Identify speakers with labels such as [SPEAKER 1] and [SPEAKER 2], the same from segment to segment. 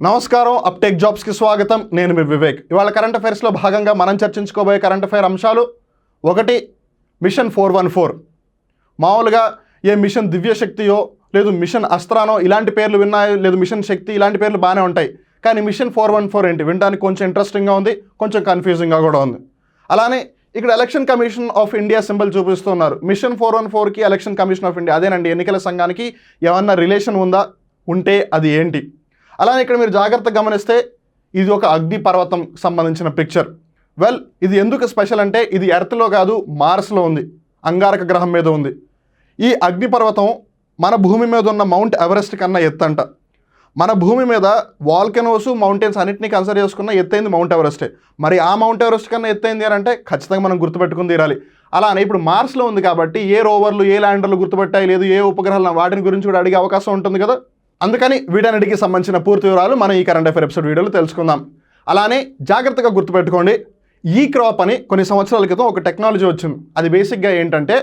[SPEAKER 1] నమస్కారం, అప్టెక్ జాబ్స్కి స్వాగతం. నేను మీ వివేక్. ఇవాళ కరెంట్ అఫైర్స్లో భాగంగా మనం చర్చించుకోబోయే కరెంట్ అఫైర్ అంశాలు: ఒకటి, మిషన్ 414. మామూలుగా ఏ మిషన్ దివ్యశక్తియో లేదు మిషన్ అస్త్రానో ఇలాంటి పేర్లు విన్నాయో, లేదు మిషన్ శక్తి ఇలాంటి పేర్లు బాగానే ఉంటాయి. కానీ మిషన్ 414 ఏంటి? వినడానికి కొంచెం ఇంట్రెస్టింగ్గా ఉంది, కొంచెం కన్ఫ్యూజింగ్గా కూడా ఉంది. అలానే ఇక్కడ election commission of India symbol చూపిస్తున్నారు. మిషన్ 414కి ఎలక్షన్ కమిషన్ ఆఫ్ ఇండియా అదేనండి, ఎన్నికల సంఘానికి ఏమన్నా రిలేషన్ ఉందా? ఉంటే అది ఏంటి? అలానే ఇక్కడ మీరు జాగ్రత్తగా గమనిస్తే ఇది ఒక అగ్ని పర్వతం సంబంధించిన పిక్చర్. ఇది ఎందుకు స్పెషల్ అంటే ఇది ఎర్త్లో కాదు, మార్స్లో ఉంది, అంగారక గ్రహం మీద ఉంది. ఈ అగ్ని పర్వతం మన భూమి మీద ఉన్న మౌంట్ ఎవరెస్ట్ కన్నా ఎత్తంట. మన భూమి మీద వాల్కెనోస్, మౌంటైన్స్ అన్నింటినీ కన్సిడర్ చేసుకున్న ఎత్తైంది మౌంట్ ఎవరెస్టే. మరి ఆ మౌంట్ ఎవరెస్ట్ కన్నా ఎత్తైంది అని అంటే ఖచ్చితంగా మనం గుర్తుపెట్టుకుని తీరాలి. అలానే ఇప్పుడు మార్స్లో ఉంది కాబట్టి ఏ రోవర్లు, ఏ ల్యాండర్లు గుర్తుపెట్టాయి, లేదు ఏ ఉపగ్రహాలు, వాటిని గురించి కూడా అడిగే అవకాశం ఉంటుంది కదా. అందుకని వీటన్నిటికి సంబంధించిన పూర్తి వివరాలు మనం ఈ కరెంట్ అఫైర్ ఎపిసోడ్ వీడియోలో తెలుసుకుందాం. అలానే జాగ్రత్తగా గుర్తుపెట్టుకోండి, ఈ క్రాప్ అని కొన్ని సంవత్సరాల క్రితం ఒక టెక్నాలజీ వచ్చింది. అది బేసిక్గా ఏంటంటే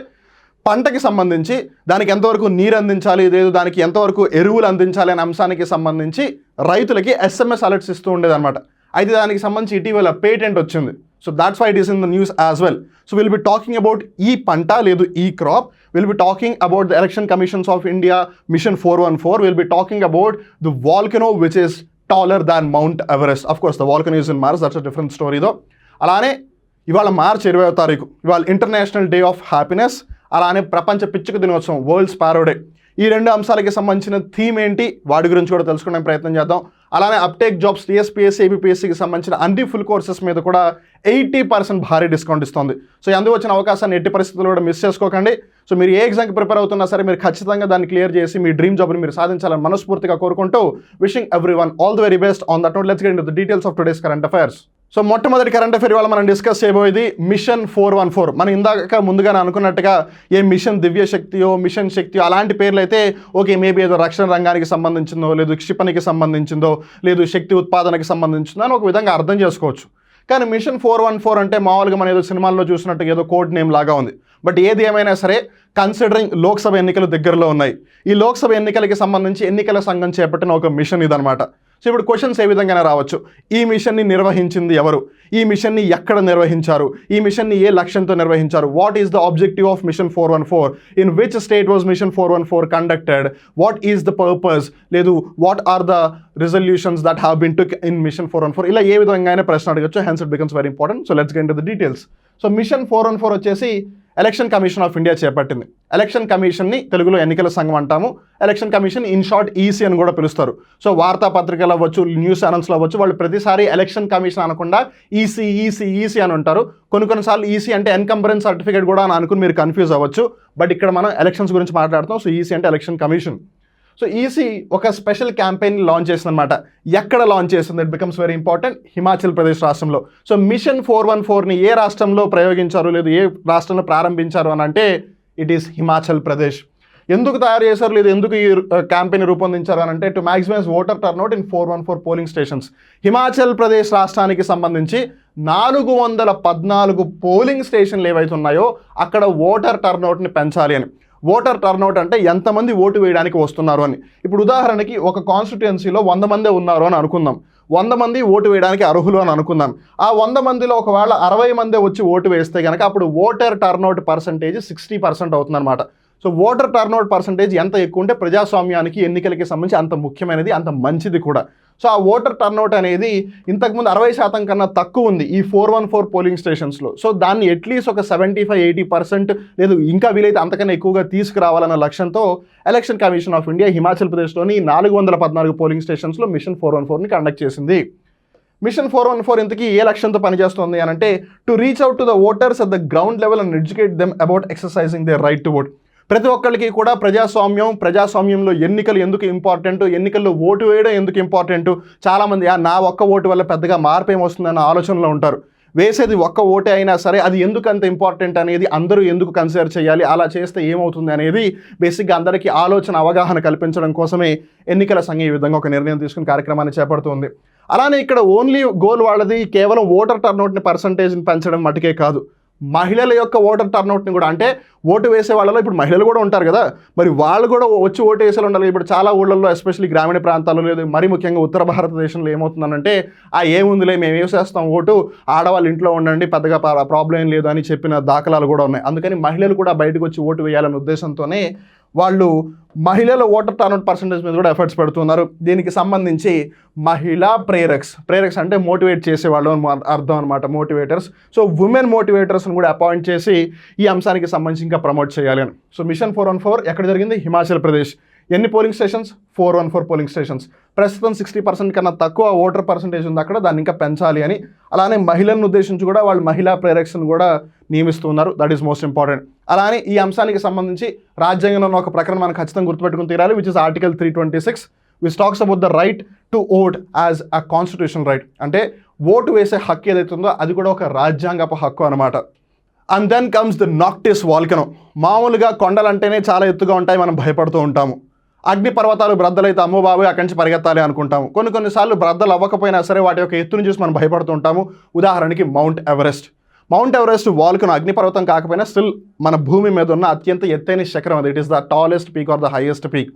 [SPEAKER 1] పంటకి సంబంధించి దానికి ఎంతవరకు నీరు అందించాలి, లేదు దానికి ఎంతవరకు ఎరువులు అందించాలి అనే అంశానికి సంబంధించి రైతులకి SMS అలర్ట్స్ ఇస్తూ ఉండేదన్నమాట. అయితే దానికి సంబంధించి ఇటీవల పేటెంట్ వచ్చింది. So that's why it is in the news as well. So will be talking about ఈ పంట లేదు ఈ crop. Will be talking about the election commissions of India mission 414. Will be talking about the volcano which is taller than Mount Everest. Of course the volcano is in Mars, that's a different story though. అలానే ఇవాళ మార్చి 20వ తారీఖు, ఇవాళ international day of happiness. అలానే ప్రపంచ పిచ్చుక దినోత్సవం, world sparrow day. ఈ రెండు అంశాలకి సంబంధించిన థీమ్ ఏంటి, వాటి గురించి కూడా తెలుసుకునే ప్రయత్నం చేద్దాం. అలానే అప్టెక్ జాబ్స్ టీఎస్పీఎస్సీ, ఏబీపీఎస్సీకి సంబంధించిన అన్ని ఫుల్ కోర్సెస్ మీద కూడా 80% భారీ డిస్కౌంట్ ఇస్తుంది. సో అందుకు వచ్చిన అవకాశాన్ని ఎట్టి పరిస్థితుల్లో కూడా మిస్ చేసుకోకండి. సో మీరు ఏ ఎగ్జామ్కి ప్రిపేర్ అవుతున్నా సరే మీరు ఖచ్చితంగా దాన్ని క్లియర్ చేసి మీ డ్రీమ్ జాబ్ని మీరు సాధించాలని మనస్ఫూర్తిగా కోరుకుంటూ wishing everyone all the very best. On that note let's get into the details of today's current affairs. So మొట్టమొదటి కరెంట్ అఫైర్ ఇవాళ మనం డిస్కస్ చేయబోయేది మిషన్ 414. మనం ఇందాక ముందుగానే అనుకున్నట్టుగా ఏ మిషన్ దివ్యశక్తియో మిషన్ శక్తియో అలాంటి పేర్లు అయితే ఓకే, మేబీ ఏదో రక్షణ రంగానికి సంబంధించిందో, లేదు క్షిపణికి సంబంధించిందో, లేదు శక్తి ఉత్పాదనకి సంబంధించిందో అని ఒక విధంగా అర్థం చేసుకోవచ్చు. కానీ మిషన్ 414 అంటే మామూలుగా మనం ఏదో సినిమాల్లో చూసినట్టుగా ఏదో కోడ్ నేమ్ లాగా ఉంది. బట్ ఏది ఏమైనా సరే కన్సిడరింగ్ లోక్సభ ఎన్నికలు దగ్గరలో ఉన్నాయి, ఈ లోక్సభ ఎన్నికలకి సంబంధించి ఎన్నికల సంఘం చేపట్టిన ఒక మిషన్ ఇదనమాట. సో ఇప్పుడు క్వశ్చన్స్ ఏ విధంగానే రావచ్చు. ఈ మిషన్ని నిర్వహించింది ఎవరు? ఈ మిషన్ని ఎక్కడ నిర్వహించారు? ఈ మిషన్ని ఏ లక్ష్యంతో నిర్వహించారు? What is the objective of mission 414? In which state was mission 414 conducted? What is the purpose? లేదు what are the resolutions that have been took in mission 414? ఇలా ఏ విధంగా ప్రశ్న అడగచ్చు. Hence it becomes very important. So let's get into the details. So mission 414 వచ్చేసి election commission of India చేపట్టింది. Election కమిషన్ని తెలుగులో ఎన్నికల సంఘం అంటాము. Election commission in short EC అని కూడా పిలుస్తారు. సో వార్తాపత్రికలు అవ్వచ్చు, న్యూస్ ఛానల్స్లో అవ్వచ్చు, వాళ్ళు ప్రతిసారి ఎలక్షన్ కమిషన్ అనకుండా ఈసీ ఈసీ ఈసీ అని ఉంటారు. కొన్నిసార్లు ఈసీ అంటే ఎన్కంబరెన్స్ సర్టిఫికేట్ కూడా అని అనుకుని మీరు కన్ఫ్యూజ్ అవ్వచ్చు. బట్ ఇక్కడ మనం ఎలక్షన్స్ గురించి మాట్లాడుతాం. సో ఈసీ అంటే ఎలక్షన్ కమిషన్. సో ఈసీ ఒక స్పెషల్ క్యాంపెయిన్ లాంచ్ చేసిందనమాట. ఎక్కడ లాంచ్ చేసింది? It becomes very important. Himachal Pradesh రాష్ట్రంలో. సో మిషన్ 414ని ఏ రాష్ట్రంలో ప్రయోగించారు, లేదు ఏ రాష్ట్రంలో ప్రారంభించారు అని అంటే ఇట్ ఈస్ హిమాచల్ ప్రదేశ్. ఎందుకు తయారు చేశారు, లేదు ఎందుకు ఈ క్యాంపెయిన్ రూపొందించారు అని అంటే to maximize voter turnout in 414 polling stations. Himachal Pradesh రాష్ట్రానికి సంబంధించి 414 పోలింగ్ స్టేషన్లు ఏవైతే ఉన్నాయో అక్కడ ఓటర్ టర్నౌట్ని పెంచాలి అని. ఓటర్ టర్నౌట్ అంటే ఎంతమంది ఓటు వేయడానికి వస్తున్నారు అని. ఇప్పుడు ఉదాహరణకి ఒక కాన్స్టిట్యుయెన్సీలో 100 మందే ఉన్నారు అని అనుకుందాం. 100 మంది ఓటు వేయడానికి అర్హులు అని అనుకుందాం. ఆ 100 మందిలో ఒకవేళ 60 మందే వచ్చి ఓటు వేస్తే కనుక అప్పుడు ఓటర్ టర్నౌట్ పర్సంటేజ్ 60% అవుతుందన్నమాట. సో ఓటర్ టర్నౌట్ పర్సంటేజ్ ఎంత ఎక్కువ ఉంటే ప్రజాస్వామ్యానికి, ఎన్నికలకి సంబంధించి అంత ముఖ్యమైనది, అంత మంచిది కూడా. సో ఆ ఓటర్ టర్నౌట్ అనేది ఇంతకుముందు 60% కన్నా తక్కువ ఉంది ఈ 414 పోలింగ్ స్టేషన్స్లో. సో దాన్ని అట్లీస్ట్ ఒక 75-80% లేదు ఇంకా వీలైతే అంతకన్నా ఎక్కువగా తీసుకురావాలన్న లక్ష్యంతో election commission of India Himachal ప్రదేశ్లోని 414 పోలింగ్ స్టేషన్స్లో మిషన్ 414ని కండక్ట్ చేసింది. మిషన్ 414 ఇంతకీ ఏ లక్ష్యంతో పనిచేస్తుంది అని అంటే to reach out to the voters at the ground level and educate them about exercising their right to vote. ప్రతి ఒక్కరికి కూడా ప్రజాస్వామ్యంలో ఎన్నికలు ఎందుకు ఇంపార్టెంట్, ఎన్నికల్లో ఓటు వేయడం ఎందుకు ఇంపార్టెంట్. చాలామంది నా ఒక్క ఓటు వల్ల పెద్దగా మార్పు ఏమొస్తుందన్న ఆలోచనలో ఉంటారు. వేసేది ఒక్క ఓటే అయినా సరే అది ఎందుకు అంత ఇంపార్టెంట్ అనేది, అందరూ ఎందుకు కన్సిడర్ చేయాలి, అలా చేస్తే ఏమవుతుంది అనేది బేసిక్గా అందరికీ అవగాహన కల్పించడం కోసమే ఎన్నికల సంఘం ఈ విధంగా ఒక నిర్ణయం తీసుకుని కార్యక్రమాన్ని చేపడుతుంది. అలానే ఇక్కడ ఓన్లీ గోల్ వాళ్ళది కేవలం ఓటర్ టర్నౌట్ని పర్సంటేజ్ని పెంచడం మటుకే కాదు. మహిళల యొక్క ఓటర్ టర్నౌట్ని కూడా, అంటే ఓటు వేసే వాళ్ళలో ఇప్పుడు మహిళలు కూడా ఉంటారు కదా, మరి వాళ్ళు కూడా వచ్చి ఓటు వేసేలా ఉండాలి. ఇప్పుడు చాలా ఊళ్ళల్లో ఎస్పెషల్లీ గ్రామీణ ప్రాంతాల్లో లేదు మరీ ముఖ్యంగా ఉత్తర భారతదేశంలో ఏమవుతుందనంటే ఏముందిలే మేము వేసేస్తాం ఓటు, ఆడవాళ్ళు ఇంట్లో ఉండండి పెద్దగా ప్రాబ్లం లేదు అని చెప్పిన దాఖలాలు కూడా ఉన్నాయి. అందుకని మహిళలు కూడా బయటకు వచ్చి ఓటు వేయాలనే ఉద్దేశంతోనే వాళ్ళు మహిళల ఓటర్ టర్నౌట్ పర్సంటేజ్ మీద కూడా ఎఫర్ట్స్ పెడుతున్నారు. దీనికి సంబంధించి మహిళా ప్రేరక్స్ అంటే మోటివేట్ చేసేవాళ్ళు అర్థం అనమాట, మోటివేటర్స్. సో ఉమెన్ మోటివేటర్స్ని కూడా అపాయింట్ చేసి ఈ అంశానికి సంబంధించి ఇంకా ప్రమోట్ చేయాలి అని. సో మిషన్ 414 ఎక్కడ జరిగింది? హిమాచల్ ప్రదేశ్. ఎన్ని పోలింగ్ స్టేషన్స్? 414 polling stations. ప్రస్తుతం 60% కన్నా తక్కువ ఓటర్ పర్సంటేజ్ ఉంది అక్కడ, దాన్ని ఇంకా పెంచాలి అని. అలానే మహిళలను ఉద్దేశించి కూడా వాళ్ళు మహిళా ప్రేరక్స్ని కూడా నియమిస్తున్నారు. That is most important. అలానే ఈ అంశానికి సంబంధించి రాజ్యాంగంలో ఒక ప్రకరణ మనం ఖచ్చితంగా గుర్తుపెట్టుకుని తీరాలి, which is article 326 which talks about the right to vote as a constitutional right. అంటే ఓటు వేసే హక్కు ఏదైతే ఉందో అది కూడా ఒక రాజ్యాంగపు హక్కు అనమాట. And then comes the Noctis volcano. మామూలుగా కొండలంటేనే చాలా ఎత్తుగా ఉంటాయి, మనం భయపడుతూ ఉంటాము. అగ్నిపర్వతాలు బ్రద్దలైతే అమ్మో బాబు అక్కడి నుంచి పరిగెత్తాలి అనుకుంటాము. కొన్నిసార్లు బ్రద్దలు అవ్వకపోయినా సరే వాటి యొక్క ఎత్తును చూసి మనం భయపడుతూ ఉంటాము. ఉదాహరణకి మౌంట్ ఎవరెస్ట్ వాల్కనో అగ్నిపర్వతం కాకపోయినా స్టిల్ మన భూమి మీద ఉన్న అత్యంత ఎత్తైన శిఖరం అది. It is the tallest peak or the highest peak.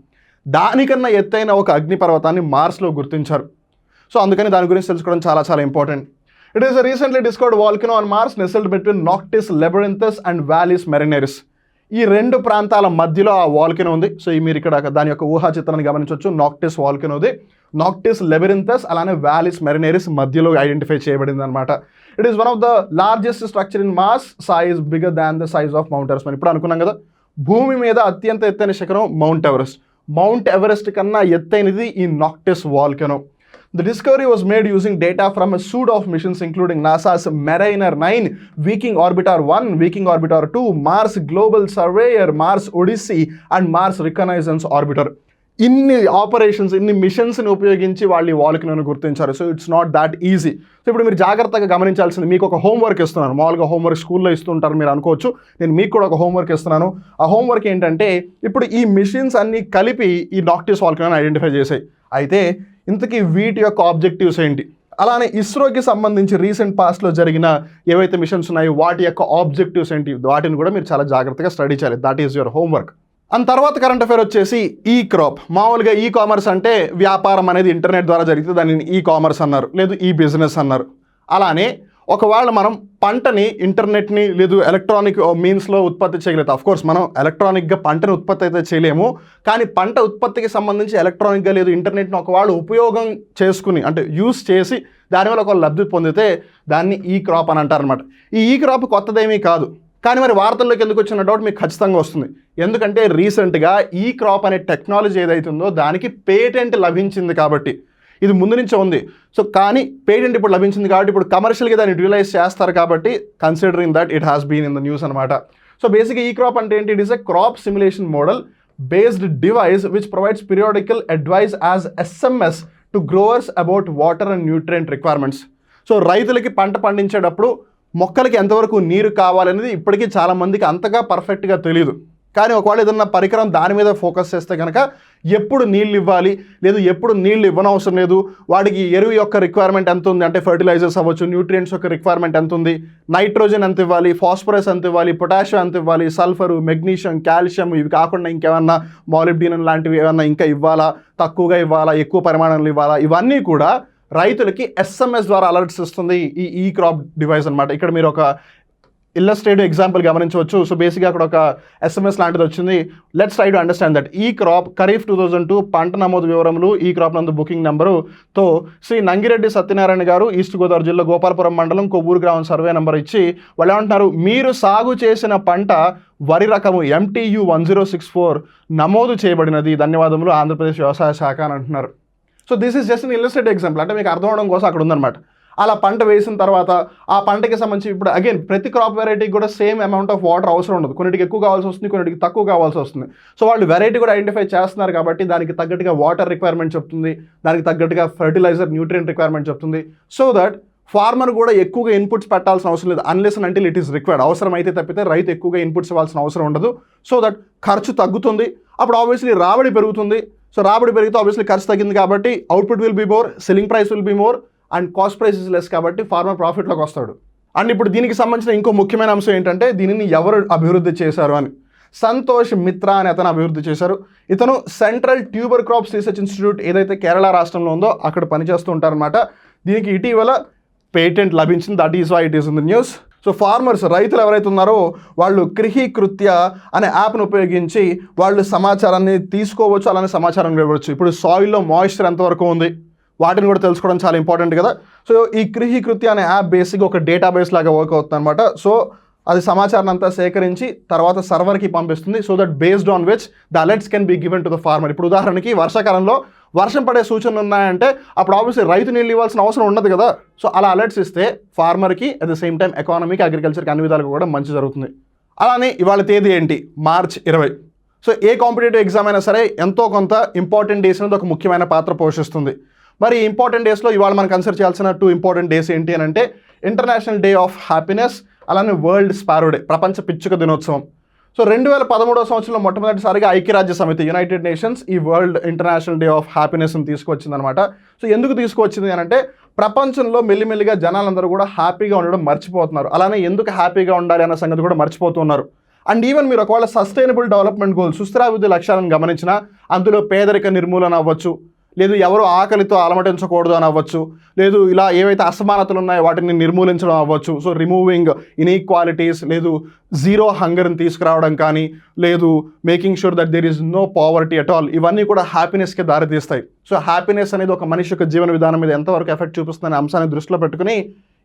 [SPEAKER 1] దానికన్నా ఎత్తైన ఒక అగ్నిపర్వతాన్ని మార్స్లో గుర్తించారు. సో అందుకని దాని గురించి తెలుసుకోవడం చాలా చాలా important. It is recently discovered volcano on Mars nestled between Noctis Labyrinthus and Valles Marineris. ఈ రెండు ప్రాంతాల మధ్యలో ఆ వాల్కనో ఉంది. సో మీరు ఇక్కడ దాని యొక్క ఊహా చిత్రాన్ని గమనించవచ్చు. నాక్టిస్ వాల్కనోది, నాక్టిస్ లెబరింథస్ అలానే వాలిస్ మెరినెరిస్ మధ్యలో ఐడెంటిఫై చేయబడింది అనమాట. It is one of the largest structure in mass size bigger than the size of mount Everest. మనం ఇప్పుడు అనుకున్నాం కదా, భూమి మీద అత్యంత ఎత్తైన శిఖరం మౌంట్ ఎవరెస్ట్ కన్నా ఎత్తైనది ఈ నాక్టిస్ volcano. The discovery was made using data from a suite of missions including NASA's Mariner 9, Viking Orbiter 1, Viking Orbiter 2, Mars Global Surveyor, Mars Odyssey and Mars Reconnaissance Orbiter. ఇన్ని ఆపరేషన్స్, ఇన్ని మిషన్స్ని ఉపయోగించి వాళ్ళు ఈ వాల్కనోను గుర్తించారు. So it's not that easy. So ఇప్పుడు మీరు జాగ్రత్తగా గమనించాల్సింది, మీకు ఒక హోంవర్క్ ఇస్తున్నాను. మామూలుగా హోంవర్క్ స్కూల్లో ఇస్తుంటారు మీరు అనుకోవచ్చు, నేను మీకు కూడా ఒక హోంవర్క్ ఇస్తున్నాను. ఆ హోంవర్క్ ఏంటంటే ఇప్పుడు ఈ మిషన్స్ అన్నీ కలిపి ఈ నాక్టిస్ వాల్కనోని ఐడెంటిఫై చేసాయి. అయితే ఇంతకీ వీటి యొక్క ఆబ్జెక్టివ్స్ ఏంటి? అలానే ఇస్రోకి సంబంధించి రీసెంట్ పాస్ట్లో జరిగిన ఏవైతే మిషన్స్ ఉన్నాయో వాటి యొక్క ఆబ్జెక్టివ్స్ ఏంటి, వాటిని కూడా మీరు చాలా జాగ్రత్తగా స్టడీ చేయాలి. That is your homework. And తర్వాత కరెంట్ అఫైర్ వచ్చేసి ఈ క్రాప్. మామూలుగా ఈ కామర్స్ అంటే వ్యాపారం అనేది ఇంటర్నెట్ ద్వారా జరిగితే దానిని ఈ కామర్స్ అన్నారు, లేదు ఈ బిజినెస్ అన్నారు. అలానే ఒకవేళ మనం పంటని ఇంటర్నెట్ని లేదు ఎలక్ట్రానిక్ మీన్స్లో ఉత్పత్తి చేయలేదు. అఫ్కోర్స్ మనం ఎలక్ట్రానిక్గా పంటని ఉత్పత్తి అయితే చేయలేము, కానీ పంట ఉత్పత్తికి సంబంధించి ఎలక్ట్రానిక్గా లేదు ఇంటర్నెట్ని ఒకవేళ ఉపయోగం చేసుకుని అంటే యూస్ చేసి దానివల్ల ఒక లబ్ధి పొందితే దాన్ని ఈ క్రాప్ అని అంటారనమాట. ఈ క్రాప్ కొత్తదేమీ కాదు, కానీ మరి వార్తల్లోకి ఎందుకు వచ్చిన డౌట్ మీకు ఖచ్చితంగా వస్తుంది. ఎందుకంటే రీసెంట్గా ఈ క్రాప్ అనే టెక్నాలజీ ఏదైతుందో దానికి పేటెంట్ లభించింది కాబట్టి. ఇది ముందు నుంచే ఉంది. సో కానీ పేటెంట్ ఇప్పుడు లభించింది కాబట్టి ఇప్పుడు కమర్షియల్గా దాన్ని యూటిలైజ్ చేస్తారు కాబట్టి considering that it has been in the news అనమాట. సో బేసిక్గా ఈ క్రాప్ అంటే ఏంటి? It is a crop simulation model based device which provides periodical advice as SMS to growers about water and nutrient requirements. So రైతులకి పంట పండించేటప్పుడు మొక్కలకి ఎంతవరకు నీరు కావాలనేది ఇప్పటికీ చాలామందికి అంతగా పర్ఫెక్ట్గా తెలియదు. కానీ ఒకవేళ ఏదన్నా పరికరం దాని మీద ఫోకస్ చేస్తే కనుక ఎప్పుడు నీళ్ళు ఇవ్వాలి, లేదు ఎప్పుడు నీళ్ళు ఇవ్వనవసరం లేదు, వాడికి ఎరువు యొక్క రిక్వైర్మెంట్ ఎంత ఉంది అంటే ఫర్టిలైజర్స్ అవ్వచ్చు, న్యూట్రియంట్స్ యొక్క రిక్వైర్మెంట్ ఎంత ఉంది, నైట్రోజన్ ఎంత ఇవ్వాలి, ఫాస్ఫరస్ ఎంత ఇవ్వాలి, పొటాషియం ఎంత ఇవ్వాలి, సల్ఫరు, మెగ్నీషియం, కాల్షియం, ఇవి కాకుండా ఇంకేమన్నా మాలిబ్డినం లాంటివి ఏమన్నా ఇంకా ఇవ్వాలా, తక్కువగా ఇవ్వాలా, ఎక్కువ పరిమాణంలో ఇవ్వాలా, ఇవన్నీ కూడా రైతులకి SMS ద్వారా అలర్ట్స్ ఇస్తుంది ఈ క్రాప్ డివైస్ అనమాట. ఇక్కడ మీరు ఒక ఇల్లస్ట్రేటివ్ ఎగ్జాంపుల్ గమనించవచ్చు. సో బేసిక్గా అక్కడ ఒక SMS లాంటిది వచ్చింది. Let's try to understand that. ఈ క్రాప్ ఖరీఫ్ 2002 పంట నమోదు వివరములు, ఈ క్రాప్ నందు బుకింగ్ నెంబరుతో శ్రీ నంగిరెడ్డి సత్యనారాయణ గారు ఈస్ట్ గోదావరి జిల్లా గోపాలపురం మండలం కొవ్వూరు గ్రామం సర్వే నెంబర్ ఇచ్చి వాళ్ళు ఏమంటున్నారు, మీరు సాగు చేసిన పంట వరి రకము MTU 1064 నమోదు చేయబడినది, ధన్యవాదములు ఆంధ్రప్రదేశ్ వ్యవసాయ శాఖ అని అంటున్నారు. So this is just an illustrative example, అంటే మీకు అర్థం అవడం కోసం అక్కడ ఉందన్నమాట. అలా పంట వేసిన తర్వాత ఆ పంటకి సంబంధించి ఇప్పుడు అగైన్ ప్రతి క్రాప్ వెరైటీకి కూడా సేమ్ అమౌంట్ ఆఫ్ వాటర్ అవసరం ఉండదు. కొన్నిటికి ఎక్కువ కావాల్సి వస్తుంది, కొన్నిటికి తక్కువ కావాల్సి వస్తుంది. సో వాళ్ళు వెరైటీ కూడా ఐడెంటిఫై చేస్తున్నారు కాబట్టి దానికి తగ్గట్టుగా వాటర్ రిక్వైర్మెంట్ చెప్తుంది, దానికి తగ్గట్టుగా ఫర్టిలైజర్ న్యూట్రియంట్ రిక్వైర్మెంట్ చెప్తుంది. సో దట్ ఫార్మర్ కూడా ఎక్కువగా ఇన్పుట్స్ పెట్టాల్సిన అవసరం లేదు, unless and until it is required. అవసరం అయితే తప్పితే రైతు ఎక్కువగా ఇన్పుట్స్ ఇవ్వాల్సిన అవసరం ఉండదు. సో దట్ ఖర్చు తగ్గుతుంది, అప్పుడు ఆబ్వియస్లీ రాబడి పెరుగుతుంది. సో రాబడి పెరిగితే ఆబ్వియస్లీ ఖర్చు తగ్గింది కాబట్టి output will be more, selling price will be more and cost price is less కాబట్టి ఫార్మర్ ప్రాఫిట్లోకి వస్తాడు. అండ్ ఇప్పుడు దీనికి సంబంధించిన ఇంకో ముఖ్యమైన అంశం ఏంటంటే దీనిని ఎవరు అభివృద్ధి చేశారు అని. సంతోష్ మిత్రా అని అతను అభివృద్ధి చేశారు. ఇతను central tuber crops research institute ఏదైతే కేరళ రాష్ట్రంలో ఉందో అక్కడ పనిచేస్తూ ఉంటారనమాట. దీనికి ఇటీవల పేటెంట్ లభించింది. That is why it is in the news. So farmers, రైతులు ఎవరైతే ఉన్నారో వాళ్ళు కృహి కృత్య అనే యాప్ను ఉపయోగించి వాళ్ళు సమాచారాన్ని తీసుకోవచ్చు, అలానే సమాచారం ఇవ్వచ్చు. ఇప్పుడు సాయిల్లో మాయిశ్చర్ ఎంతవరకు ఉంది వాటిని కూడా తెలుసుకోవడం చాలా ఇంపార్టెంట్ కదా. సో ఈ కృహి కృత్య అనే యాప్ బేసిక్గా ఒక డేటాబేస్ లాగా వర్క్ అవుతుంది అనమాట. సో అది సమాచారం అంతా సేకరించి తర్వాత సర్వర్కి పంపిస్తుంది. So that based on which the alerts can be given to the farmer. ఇప్పుడు ఉదాహరణకి వర్షాకాలంలో వర్షం పడే సూచనలు ఉన్నాయంటే అప్పుడు ఆబ్వియస్లీ రైతు నీళ్ళు ఇవ్వాల్సిన అవసరం ఉండదు కదా. సో అలా అలర్ట్స్ ఇస్తే ఫార్మర్కి అట్ ద సేమ్ టైం ఎకానమీకి, అగ్రికల్చర్కి అన్ని విధాలుగా కూడా మంచి జరుగుతుంది. అలానే ఇవాళ తేదీ ఏంటి? మార్చ్ 20. సో ఏ కాంపిటేటివ్ ఎగ్జామ్ అయినా సరే ఎంతో కొంత ఇంపార్టెంట్ డేస్ అనేది ఒక ముఖ్యమైన పాత్ర పోషిస్తుంది. మరి ఇంపార్టెంట్ డేస్లో ఇవాళ మనం కన్సిడర్ చేయాల్సిన 2 ఇంపార్టెంట్ డేస్ ఏంటి అని అంటే ఇంటర్నేషనల్ డే ఆఫ్ హ్యాపీనెస్, అలానే వరల్డ్ స్పారో డే, ప్రపంచ పిచ్చుక దినోత్సవం. సో 2013వ సంవత్సరంలో మొట్టమొదటిసారిగా ఐక్యరాజ్య సమితి యునైటెడ్ నేషన్స్ ఈ వరల్డ్ ఇంటర్నేషనల్ డే ఆఫ్ హ్యాపీనెస్ని తీసుకొచ్చిందనమాట. సో ఎందుకు తీసుకొచ్చింది అని అంటే ప్రపంచంలో మెల్లిమెల్లిగా జనాలందరూ కూడా హ్యాపీగా ఉండడం మర్చిపోతున్నారు. అలానే ఎందుకు హ్యాపీగా ఉండాలి అన్న సంగతి కూడా మర్చిపోతున్నారు. అండ్ ఈవెన్ మీరు ఒకవేళ సస్టైనబుల్ డెవలప్మెంట్ గోల్స్, సుస్థిరాభివృద్ధి లక్ష్యాలను గమనించినా అందులో పేదరిక నిర్మూలన అవ్వచ్చు, లేదు ఎవరు ఆకలితో అలమటించకూడదు అని అవ్వచ్చు, లేదు ఇలా ఏవైతే అసమానతలు ఉన్నాయో వాటిని నిర్మూలించడం అవ్వచ్చు. సో రిమూవింగ్ ఇన్ఈక్వాలిటీస్, లేదు జీరో హంగర్ని తీసుకురావడం కానీ, లేదు making sure that there is no poverty at all, ఇవన్నీ కూడా హ్యాపీనెస్కి దారితీస్తాయి. సో హ్యాపీనెస్ అనేది ఒక మనిషి యొక్క జీవన విధానం మీద ఎంతవరకు ఎఫెక్ట్ చూపిస్తుందనే అంశాన్ని దృష్టిలో పెట్టుకుని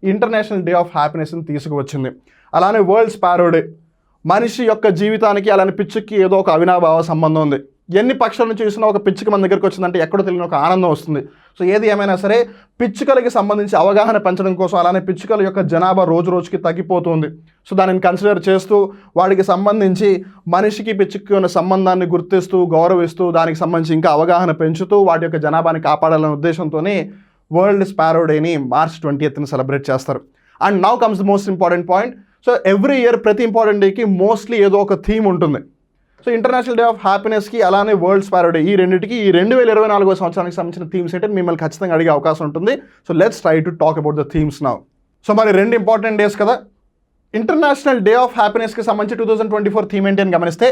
[SPEAKER 1] ఇంటర్నేషనల్ డే ఆఫ్ హ్యాపీనెస్ని తీసుకువచ్చింది. అలానే వరల్డ్ స్పారో డే, మనిషి యొక్క జీవితానికి అలానే పిచ్చుకి ఏదో ఒక అవినాభావ సంబంధం ఉంది. ఎన్ని పక్షులను చూసినా ఒక పిచ్చుక మన దగ్గరికి వచ్చిందంటే ఎక్కడో తెలియని ఒక ఆనందం వస్తుంది. సో ఏది ఏమైనా సరే పిచ్చుకలకి సంబంధించి అవగాహన పెంచడం కోసం, అలానే పిచ్చుకల యొక్క జనాభా రోజు రోజుకి తగ్గిపోతుంది. సో దానిని కన్సిడర్ చేస్తూ వాటికి సంబంధించి మనిషికి పిచ్చుకి ఉన్న సంబంధాన్ని గుర్తిస్తూ, గౌరవిస్తూ, దానికి సంబంధించి ఇంకా అవగాహన పెంచుతూ వాటి యొక్క జనాభాని కాపాడాలనే ఉద్దేశంతోనే వరల్డ్ స్పారో డేని మార్చ్ 20ని సెలబ్రేట్ చేస్తారు. And now comes the most important point. So every year ప్రతి ఇంపార్టెంట్ డేకి మోస్ట్లీ ఏదో ఒక థీమ్ ఉంటుంది. సో ఇంటర్నేషనల్ డే ఆఫ్ హ్యాపీనెస్కి అలానే వరల్డ్ స్పారో డే, ఈ రెండింటికి ఈ 2024 సంవత్సరానికి సంబంధించిన థీమ్స్ ఏంటంటే మిమ్మల్ని ఖచ్చితంగా అడిగే అవకాశం ఉంటుంది. So let's try to talk about the themes now. So మరి 2 ఇంపార్టెంట్ డేస్ కదా. ఇంటర్నేషనల్ డే ఆఫ్ హ్యాపీనెస్కి సంబంధించి 2024 థీమ్ ఏంటి అని గమనిస్తే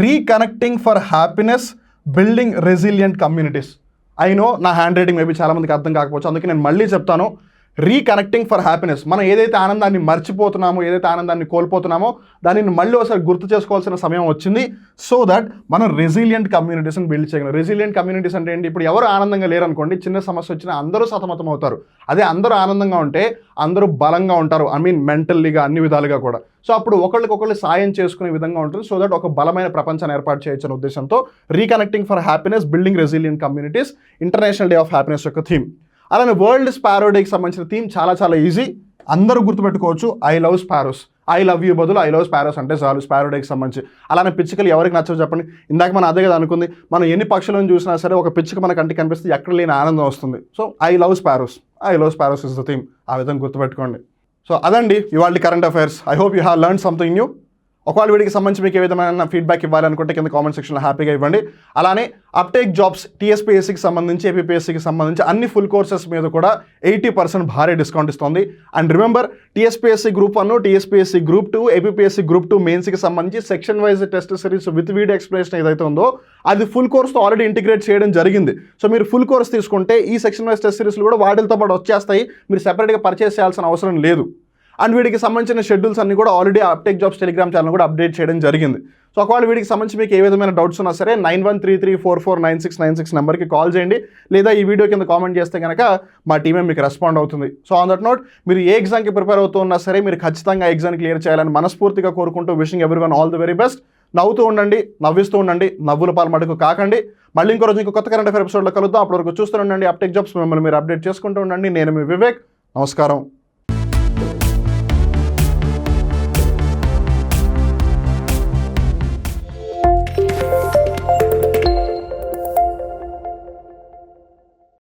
[SPEAKER 1] reconnecting for happiness, building resilient communities. I know నా హ్యాండ్ రైటింగ్ మేబీ చాలామందికి అర్థం కాకపోవచ్చు, అందుకే నేను మళ్ళీ చెప్తాను. రీకనెక్టింగ్ ఫర్ హ్యాపీనెస్, మనం ఏదైతే ఆనందాన్ని మర్చిపోతున్నామో, ఏదైతే ఆనందాన్ని కోల్పోతున్నామో దానిని మళ్ళీ ఒకసారి గుర్తు చేసుకోవాల్సిన సమయం వచ్చింది. సో దట్ మనం రెసిలియంట్ కమ్యూనిటీస్ని బిల్డ్ చేయగలం. రెసిలియంట్ కమ్యూనిటీస్ అంటే ఏంటి? ఇప్పుడు ఎవరు ఆనందంగా లేరనుకోండి, చిన్న సమస్య వచ్చినా అందరూ సతమతం అవుతారు. అదే అందరూ ఆనందంగా ఉంటే అందరూ బలంగా ఉంటారు, ఐ మీన్ మెంటల్లీగా, అన్ని విధాలుగా కూడా. సో అప్పుడు ఒకళ్ళకొకళ్ళు సాయం చేసుకునే విధంగా ఉంటుంది. సో దట్ ఒక బలమైన ప్రపంచాన్ని ఏర్పాటు చేయొచ్చు అనే ఉద్దేశంతో reconnecting for happiness, building resilient communities international day of happiness యొక్క థీమ్. అలానే వరల్డ్ స్పారో డేకి సంబంధించిన థీమ్ చాలా చాలా ఈజీ, అందరూ గుర్తుపెట్టుకోవచ్చు. I love sparrows, I love you బదులు ఐ లవ్ స్పారోస్ అంటే చాలు స్పారో డేకి సంబంధించి. అలానే పిచ్చుకలు ఎవరికి నచ్చవు చెప్పండి? ఇందాక మనం అదే కదా అనుకుంది, మనం ఎన్ని పక్షులను చూసినా సరే ఒక పిచ్చుక మన కంటికి కనిపిస్తే ఎక్కడ లేని ఆనందం వస్తుంది. So I love sparrows, I love sparrows is the theme. ఆ విధంగా గుర్తుపెట్టుకోండి. సో అదండి ఇవాళ current affairs. I hope you have learn something new. ఒకవేళ వీడికి సంబంధించి మీకు ఏ విధమైన ఫీడ్బ్యాక్ ఇవ్వాలనుకుంటే కింద కామెంట్ సెక్షన్లో హ్యాపీగా ఇవ్వండి. అలానే అప్టేక్ జాబ్స్, టీఎస్పీఎస్సీకి సంబంధించి, ఏపీపీఎస్సీకి సంబంధించి అన్ని ఫుల్ కోర్సెస్ మీద కూడా 80% భారీ డిస్కౌంట్ ఇస్తుంది. And remember, TSPSC group 1, TSPSC group 2, APPSC group 2 మెయిన్స్కి సంబంధించి section wise test series with video explanation ఏదైతే ఉందో అది ఫుల్ కోర్స్తో ఆల్రెడీ ఇంటిగ్రేట్ చేయడం జరిగింది. సో మీరు ఫుల్ కోర్స్ తీసుకుంటే ఈ సెక్షన్ వైజ్ టెస్ట్ సిరీస్లు కూడా వాటితో పాటు వచ్చేస్తాయి. మీరు సెపరేట్గా పర్చేస్ చేయాల్సిన అవసరం లేదు. అండ్ వీడికి సంబంధించిన షెడ్యూల్స్ అన్ని కూడా already uptake jobs Telegram channel కూడా అప్డేట్ చేయడం జరిగింది. సో ఒకవేళ వీడికి సంబంధించి మీకు ఏ విధమైన డౌట్స్ ఉన్నా సరే 9133449696 నెంబర్కి కాల్ చేయండి, లేదా ఈ వీడియో కింద కామెంట్ చేస్తే కనుక మా టీమే మీకు రెస్పాండ్ అవుతుంది. సో ఆన్ దట్ నోట్, మీరు ఏ ఎగ్జామ్కి ప్రిపేర్ అవుతూ ఉన్నా సరే మీరు ఖచ్చితంగా ఎగ్జామ్ క్లియర్ చేయాలని మనస్ఫూర్తిగా కోరుకుంటూ wishing everyone all the very best. నవ్వుతూ ఉండండి, నవ్విస్తూ ఉండండి, నవ్వుల పాలు మటుకు కాకండి. మళ్ళీ ఇంకో రోజు ఇంకో కొత్త కరెంట్ అఫైర్ ఎపిసోడ్లో కలుద్దాం. అప్పటివరకు చూస్తూ ఉండండి అప్టేక్ జాబ్స్, మిమ్మల్ని మీరు అప్డేట్ చేసుకుంటూ ఉండండి. నేను మీ వివేక్. నమస్కారం.